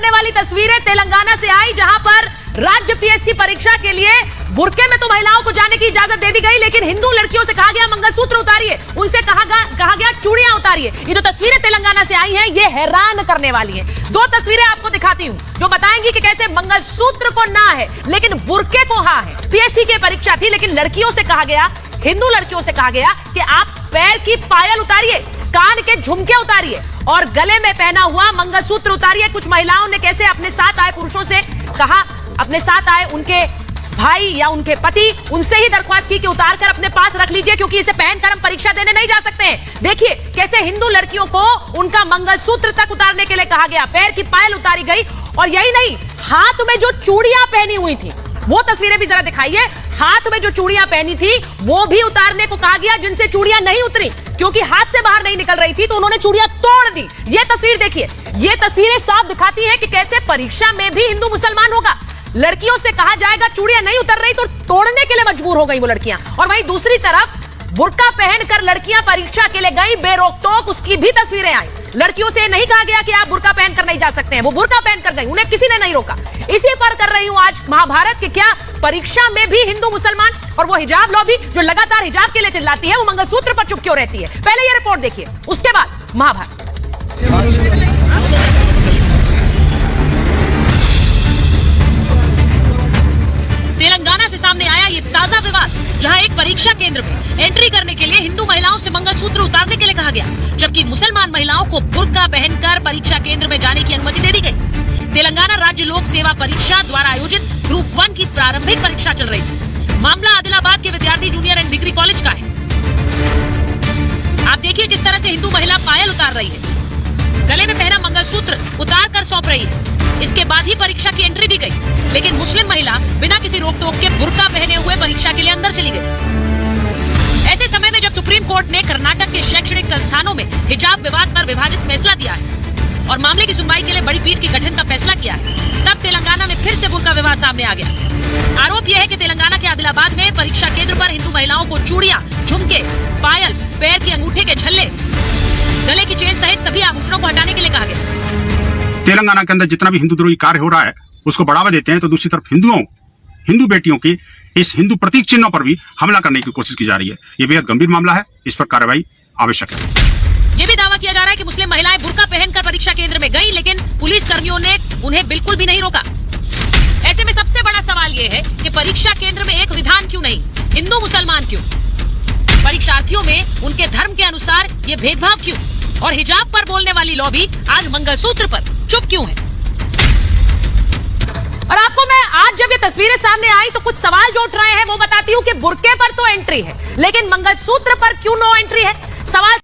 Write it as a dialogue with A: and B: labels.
A: करने वाली तस्वीरें तेलंगाना से आई, जहां पर राज्य पीएससी परीक्षा के लिए बुर्के में तो महिलाओं को जाने की इजाजत दे दी गई, लेकिन हिंदू लड़कियों से कहा गया मंगलसूत्र उतारिए, उनसे कहा गया चूड़ियां उतारिए। ये जो तस्वीरें तेलंगाना से आई हैं, ये हैरान करने वाली हैं। दो तस्वीरें आपको दिखाती हूं जो बताएंगी कि कैसे मंगलसूत्र को ना है लेकिन बुर्के को हाँ है। पीएससी की परीक्षा थी, लेकिन लड़कियों से कहा गया, हिंदू लड़कियों से कहा गया कि आप पैर की पायल उतारिए, कान के झुमके उतारिए और गले में पहना हुआ मंगलसूत्र उतारिए। कुछ महिलाओं ने कैसे अपने साथ आए पुरुषों से कहा, अपने साथ आए उनके भाई या उनके पति, उनसे ही दरख्वास्त की कि उतार कर अपने पास रख लीजिए, क्योंकि इसे पहनकर हम परीक्षा देने नहीं जा सकते हैं। देखिए कैसे हिंदू लड़कियों को उनका मंगलसूत्र तक उतारने के लिए कहा गया, पैर की पायल उतारी गई। और यही नहीं, हाथ में जो चूड़ियां पहनी हुई थी वो तस्वीरें भी जरा दिखाइए। हाथ में जो चूड़ियां पहनी थी वो भी उतारने को कहा गया, जिनसे चूड़ियां नहीं उतरी क्योंकि हाथ से बाहर नहीं निकल रही थी, तो उन्होंने चूड़ियां तोड़ दी। ये तस्वीर देखिए, ये तस्वीरें साफ दिखाती हैं कि कैसे परीक्षा में भी हिंदू मुसलमान होगा। लड़कियों से कहा जाएगा चूड़ियां नहीं उतर रही तो तोड़ने के लिए मजबूर हो गई वो लड़कियां। और वहीं दूसरी तरफ बुर्का पहनकर लड़कियां परीक्षा के लिए गई बेरोक-टोक, उसकी भी तस्वीरें आई। लड़कियों से नहीं कहा गया कि आप बुर्का पहनकर नहीं जा सकते हैं, वो बुर्का पहनकर गई, उन्हें किसी ने नहीं रोका। इसी पर कर रही हूं आज महाभारत के क्या परीक्षा में भी हिंदू मुसलमान और वो हिजाब लॉबी जो लगातार हिजाब के लिए चिल्लाती है, वो मंगलसूत्र पर चुप क्यों रहती है। पहले ये रिपोर्ट देखिए, उसके बाद महाभारत। तेलंगाना से सामने आया ये ताजा विवाद, जहां एक परीक्षा केंद्र में एंट्री करने के लिए हिंदू महिलाओं से मंगलसूत्र उतारने के लिए कहा गया, जबकि मुसलमान महिलाओं को बुर्का पहनकर परीक्षा केंद्र में जाने की अनुमति दे दी गई। तेलंगाना राज्य लोक सेवा परीक्षा द्वारा आयोजित ग्रुप 1 की प्रारंभिक परीक्षा चल रही थी। मामला आदिलाबाद के विद्यार्थी जूनियर एंड डिग्री कॉलेज का है। आप देखिए किस तरह से हिंदू महिला पायल उतार रही है, गले में पहना मंगलसूत्र उतार कर सौंप रही है। इसके बाद ही परीक्षा की एंट्री दी गई, लेकिन मुस्लिम महिला बिना किसी रोक टोक के बुर्का पहने हुए परीक्षा के लिए अंदर चली गई। ऐसे समय में जब सुप्रीम कोर्ट ने कर्नाटक के शैक्षणिक संस्थानों में हिजाब विवाद पर विभाजित फैसला दिया है और मामले की सुनवाई के लिए बड़ी पीठ के गठन का फैसला किया है, तब तेलंगाना में फिर से बुर्का विवाद सामने आ गया। आरोप यह है कि तेलंगाना के आदिलाबाद में परीक्षा केंद्र पर हिंदू महिलाओं को चूड़ियां, झुमके, पायल, पैर के अंगूठे के छल्ले, गले की चेन सहित सभी आभूषणों को हटाने के लिए कहा गया।
B: तेलंगाना के अंदर जितना भी हिंदू द्रोही कार्य हो रहा है उसको बढ़ावा देते हैं, तो दूसरी तरफ हिंदू बेटियों की इस हिंदू प्रतीक चिन्हों पर भी हमला करने की कोशिश की जा रही है। ये बेहद गंभीर मामला है, इस पर कार्रवाई आवश्यक है।
A: ये भी दावा किया जा रहा है कि मुस्लिम महिलाएं बुर्का पहनकर परीक्षा केंद्र में गई, लेकिन पुलिस कर्मियों ने उन्हें बिल्कुल भी नहीं रोका। ऐसे में सबसे बड़ा सवाल ये है कि परीक्षा केंद्र में एक विधान क्यों नहीं, हिंदू मुसलमान क्यों, परीक्षार्थियों में उनके धर्म के अनुसार ये भेदभाव क्यों, और हिजाब पर बोलने वाली लॉबी आज मंगलसूत्र पर चुप क्यों है। और आपको मैं आज जब ये तस्वीरें सामने आई तो कुछ सवाल जो उठ रहे हैं वो बताती हूँ कि बुर्के पर तो एंट्री है, लेकिन मंगलसूत्र पर क्यों नो एंट्री है। सवाल